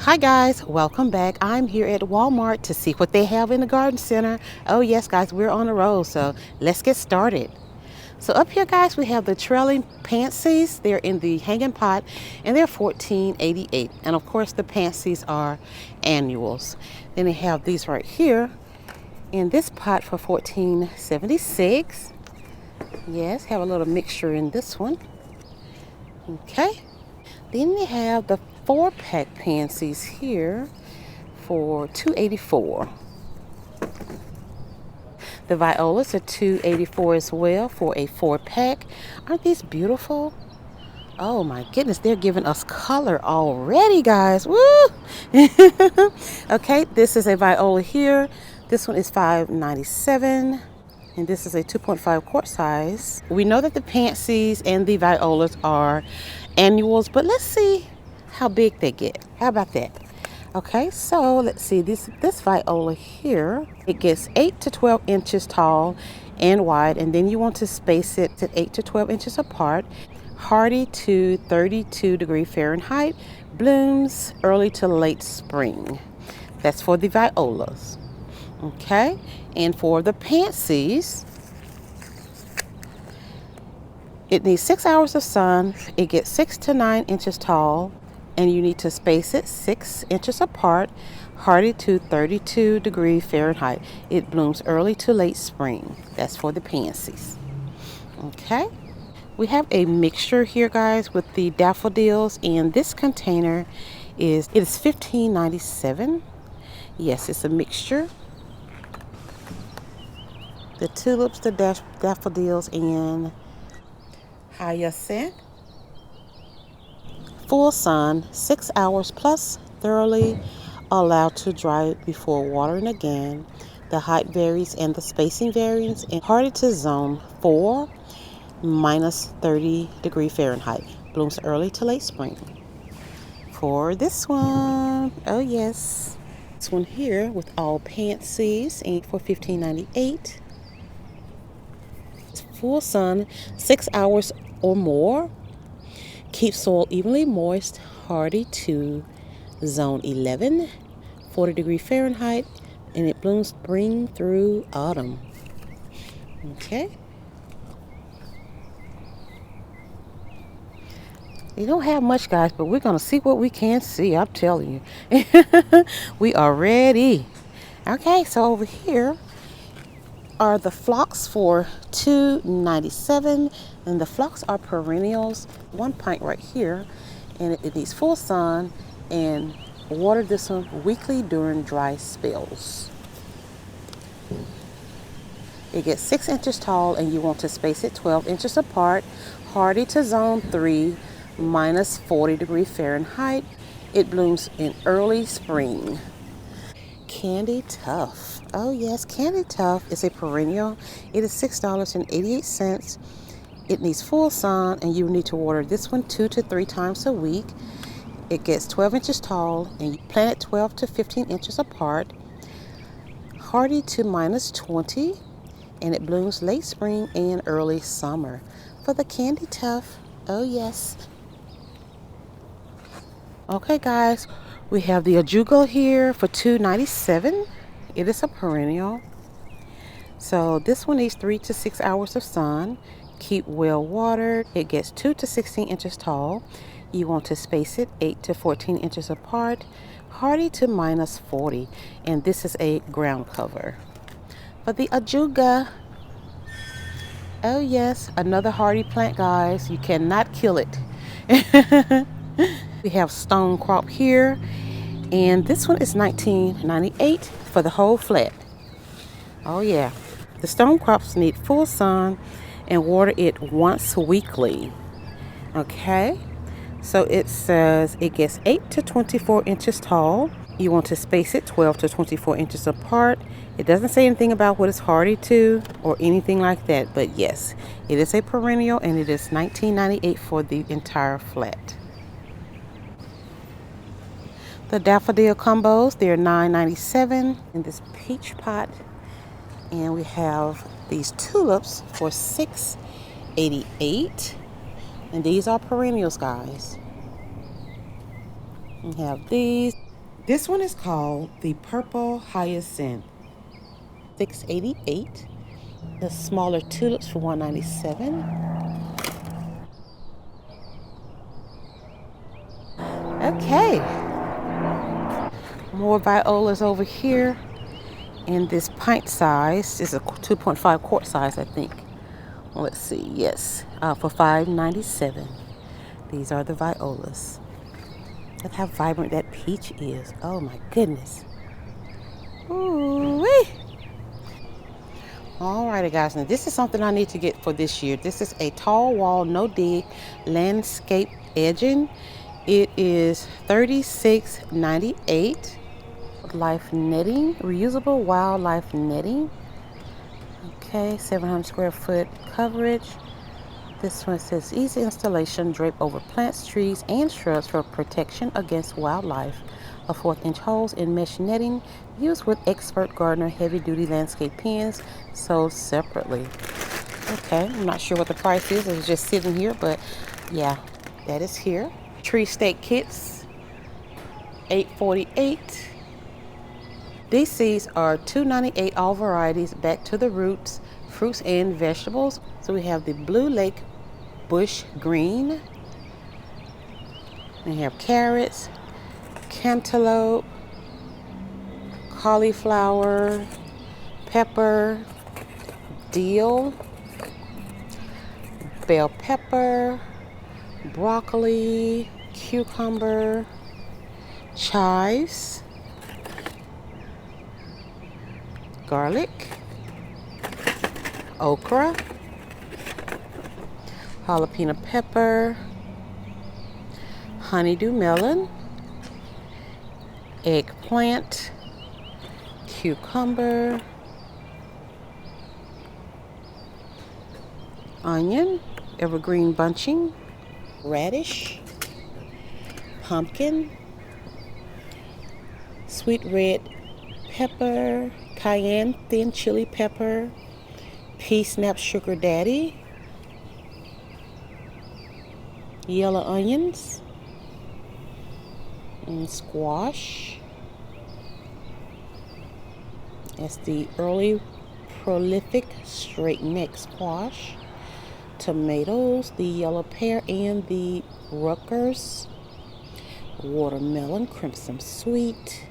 Hi guys, welcome back. I'm here at Walmart to see what they have in the garden center. Oh yes guys, we're on the road, so let's get started. So up here guys, we have the trailing pansies. They're in the hanging pot and they're $14.88. And of course the pansies are annuals. Then they have these right here in this pot for $14.76. Yes, have a little mixture in this one. Okay. Then we have the 4-pack pansies here for $2.84. The violas are $2.84 as well for a 4-pack. Aren't these beautiful? Oh my goodness, they're giving us color already, guys. Woo! Okay, this is a viola here. This one is $5.97. And this is a 2.5 quart size. We know that the pansies and the violas are annuals, but let's see how big they get. How about that? Okay, so let's see, this viola here, it gets 8 to 12 inches tall and wide, and then you want to space it at 8 to 12 inches apart. Hardy to 32°F, blooms early to late spring. That's for the violas. Okay, and for the pansies, it needs 6 hours of sun. It gets 6 to 9 inches tall, and you need to space it 6 inches apart. Hardy to 32°F. It blooms early to late spring. That's for the pansies. Okay, we have a mixture here, guys, with the daffodils, and this container is $15.97. Yes, it's a mixture. The tulips, the daffodils, and hyacinth. Full sun, 6 hours plus, thoroughly allowed to dry before watering again. The height varies and the spacing varies, and hardy to zone 4, -30°F. Blooms early to late spring. For this one, oh yes, this one here with all pansies, and for $15.98. Full sun, 6 hours or more. Keep soil evenly moist, hardy to zone 11, 40°F, and it blooms spring through autumn. Okay. You don't have much, guys, but we're going to see what we can see. I'm telling you. We are ready. Okay, so over here are the phlox for $2.97, and the phlox are perennials. 1 pint right here, and it needs full sun, and water this one weekly during dry spells. It gets 6 inches tall, and you want to space it 12 inches apart. Hardy to zone 3, -40°F. It blooms in early spring. Candy Tuff. Oh yes, Candy Tuff is a perennial. It is $6.88. It needs full sun, and you need to water this one 2 to 3 times a week. It gets 12 inches tall, and you plant it 12 to 15 inches apart. Hardy to -20, and it blooms late spring and early summer. For the Candy Tuff, oh yes. Okay guys, we have the ajuga here for $2.97. It is a perennial. So this one needs 3 to 6 hours of sun. Keep well watered. It gets 2 to 16 inches tall. You want to space it 8 to 14 inches apart. Hardy to -40, and this is a ground cover. For the ajuga, oh yes, another hardy plant, guys. You cannot kill it. We have stone crop here, and this one is $19.98 for the whole flat. Oh yeah, the stone crops need full sun and water it once weekly. Okay, so it says it gets 8 to 24 inches tall. You want to space it 12 to 24 inches apart. It doesn't say anything about what it's hardy to or anything like that, but yes, it is a perennial, and it is $19.98 for the entire flat. The daffodil combos, they're $9.97 in this peach pot. And we have these tulips for $6.88. And these are perennials, guys. We have these. This one is called the purple hyacinth, $6.88. The smaller tulips for $1.97. Okay, more violas over here in this pint size. This is a 2.5 quart size, I think. Let's see, yes, for $5.97. These are the violas. Look how vibrant that peach is. Oh my goodness. Ooh-wee. Alrighty guys, now this is something I need to get for this year. This is a tall wall, no dig landscape edging. It is $36.98. Life netting, reusable wildlife netting. Okay, 700 square foot coverage. This one says easy installation, drape over plants, trees, and shrubs for protection against wildlife. A 1/4-inch holes in mesh netting used with expert gardener heavy-duty landscape pins, sold separately. Okay, I'm not sure what the price is. It was just sitting here, but yeah, that is here. Tree stake kits, $8.48. These seeds are $2.98, all varieties, back to the roots, fruits and vegetables. So we have the Blue Lake Bush Green. We have carrots, cantaloupe, cauliflower, pepper, dill, bell pepper, broccoli, cucumber, chives, garlic, okra, jalapeno pepper, honeydew melon, eggplant, cucumber, onion, evergreen bunching, radish, pumpkin, sweet red pepper, cayenne thin chili pepper, pea snap sugar daddy, yellow onions, and squash. That's the early prolific straight neck squash. Tomatoes, the yellow pear and the Rutgers. Watermelon, crimson sweet.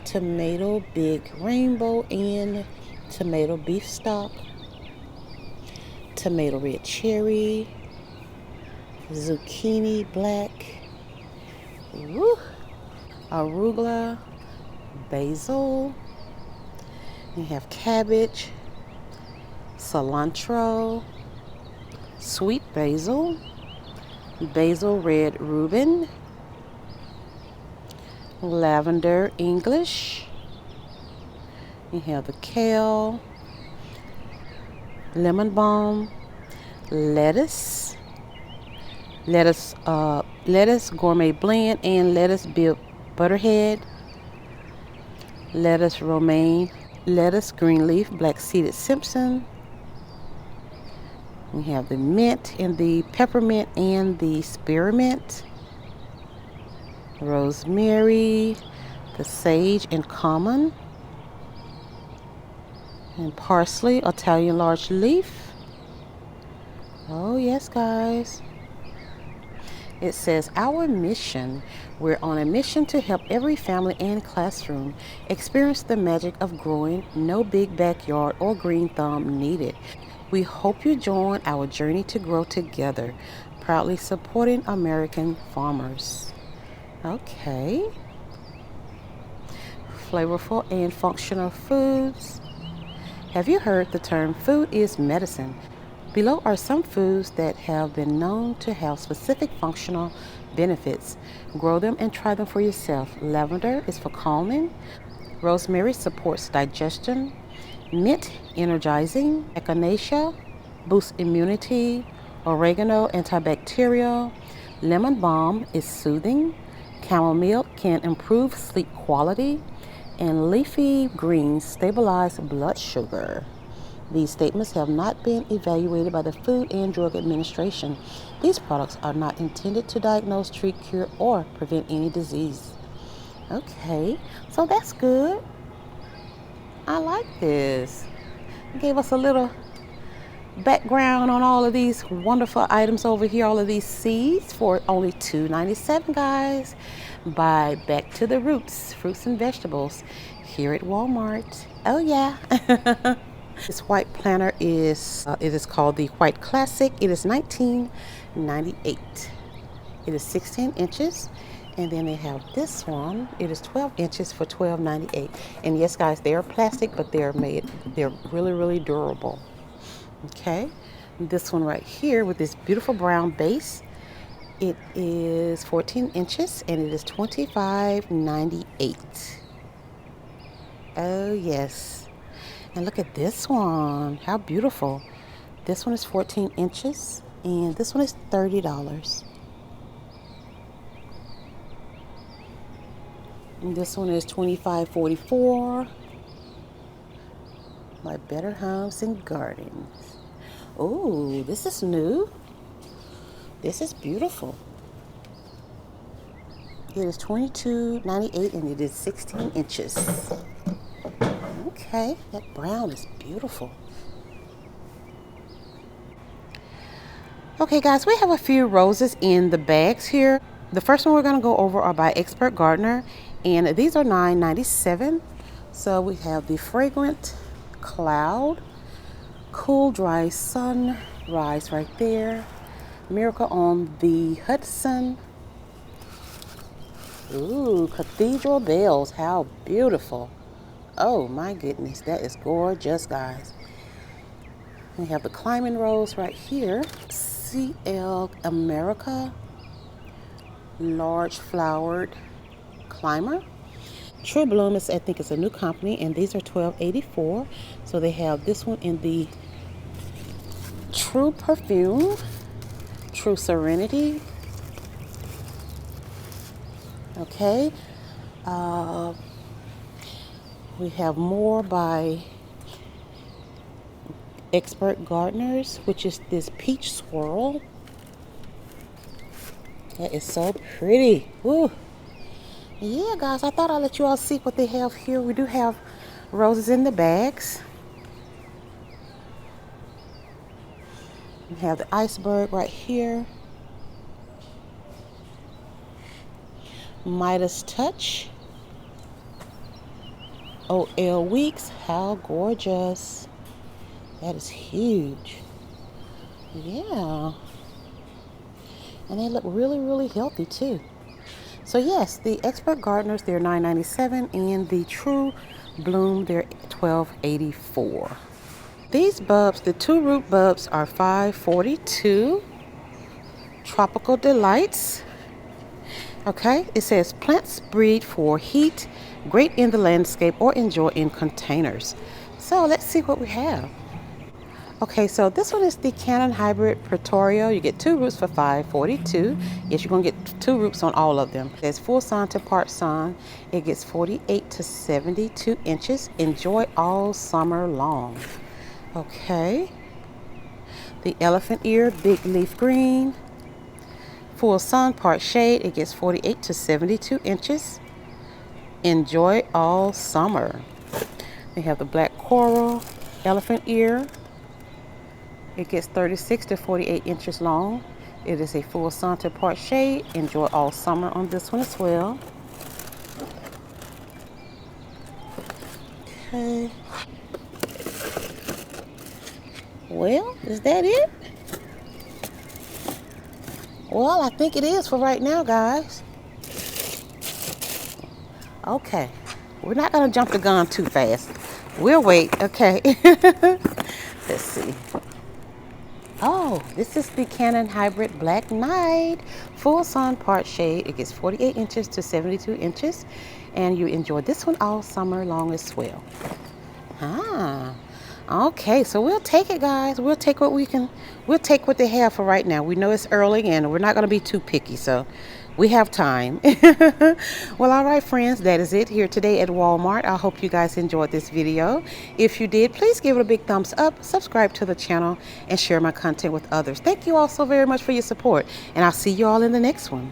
Tomato big rainbow and tomato beef stock. Tomato red cherry. Zucchini black. Woo. Arugula, basil. You have cabbage, cilantro, sweet basil, basil red Reuben, lavender English. You have the kale, lemon balm, lettuce, lettuce gourmet blend, and lettuce butterhead, lettuce romaine, lettuce green leaf, black seeded Simpson. We have the mint and the peppermint and the spearmint, rosemary, the sage and common, and parsley, Italian large leaf. Oh yes guys, it says our mission. We're on a mission to help every family and classroom experience the magic of growing. No big backyard or green thumb needed. We hope you join our journey to grow together, proudly supporting American farmers. Okay. Flavorful and functional foods. Have you heard the term food is medicine? Below are some foods that have been known to have specific functional benefits. Grow them and try them for yourself. Lavender is for calming. Rosemary supports digestion. Mint, energizing. Echinacea boosts immunity. Oregano, antibacterial. Lemon balm is soothing. Chamomile can improve sleep quality. And leafy greens stabilize blood sugar. These statements have not been evaluated by the Food and Drug Administration. These products are not intended to diagnose, treat, cure, or prevent any disease. Okay, so that's good. I like this. It gave us a little background on all of these wonderful items over here, all of these seeds for only $2.97, guys. Buy back to the roots, fruits and vegetables here at Walmart. Oh yeah. This white planter is it is called the White Classic. It is $19.98. It is 16 inches. And then they have this one. It is 12 inches for $12.98. And yes, guys, they are plastic, but they're really, really durable. Okay, this one right here with this beautiful brown base, it is 14 inches and it is $25.98. Oh yes, and look at this one, how beautiful. This one is 14 inches and this one is $30. And this one is $25.44 by Better Homes and Gardens. Oh, this is new. This is beautiful. It is $22.98 and it is 16 inches. Okay, that brown is beautiful. Okay guys, we have a few roses in the bags here. The first one we're going to go over are by Expert Gardener, and these are $9.97. So we have the Fragrant Cloud, Cool Dry Sunrise right there, Miracle on the Hudson. Ooh, Cathedral Bells, how beautiful. Oh my goodness, that is gorgeous, guys. We have the Climbing Rose right here, CL America, Large Flowered Climber. True Bloom is, I think, it's a new company, and these are $12.84. So they have this one in the True Perfume, True Serenity. Okay, we have more by Expert Gardeners, which is this Peach Swirl. That is so pretty. Ooh. Yeah, guys, I thought I'd let you all see what they have here. We do have roses in the bags. We have the iceberg right here. Midas Touch. O.L. Weeks, how gorgeous. That is huge. Yeah. And they look really, really healthy too. So yes, the Expert Gardeners, they're $9.97, and the True Bloom, they're $12.84. These bulbs, the 2 root bulbs, are $5.42. Tropical Delights. Okay, it says plants breed for heat, great in the landscape, or enjoy in containers. So let's see what we have. Okay, so this one is the Canon Hybrid Pretoria. You get 2 roots for $5.42. Yes, you're gonna get 2 roots on all of them. There's full sun to part sun. It gets 48 to 72 inches. Enjoy all summer long. Okay. The Elephant Ear Big Leaf Green. Full sun, part shade. It gets 48 to 72 inches. Enjoy all summer. We have the Black Coral Elephant Ear. It gets 36 to 48 inches long. It is a full sun to part shade. Enjoy all summer on this one as well. Okay. Well, is that it? Well, I think it is for right now, guys. Okay. We're not going to jump the gun too fast. We'll wait. Okay. Let's see. Oh, this is the Canon Hybrid Black Knight. Full sun, part shade. It gets 48 inches to 72 inches. And you enjoy this one all summer long as well. Ah. Okay, so we'll take it, guys. We'll take what we can. We'll take what they have for right now. We know it's early and we're not going to be too picky, so we have time. Well, all right, friends, that is it here today at Walmart. I hope you guys enjoyed this video. If you did, please give it a big thumbs up, subscribe to the channel, and share my content with others. Thank you all so very much for your support, and I'll see you all in the next one.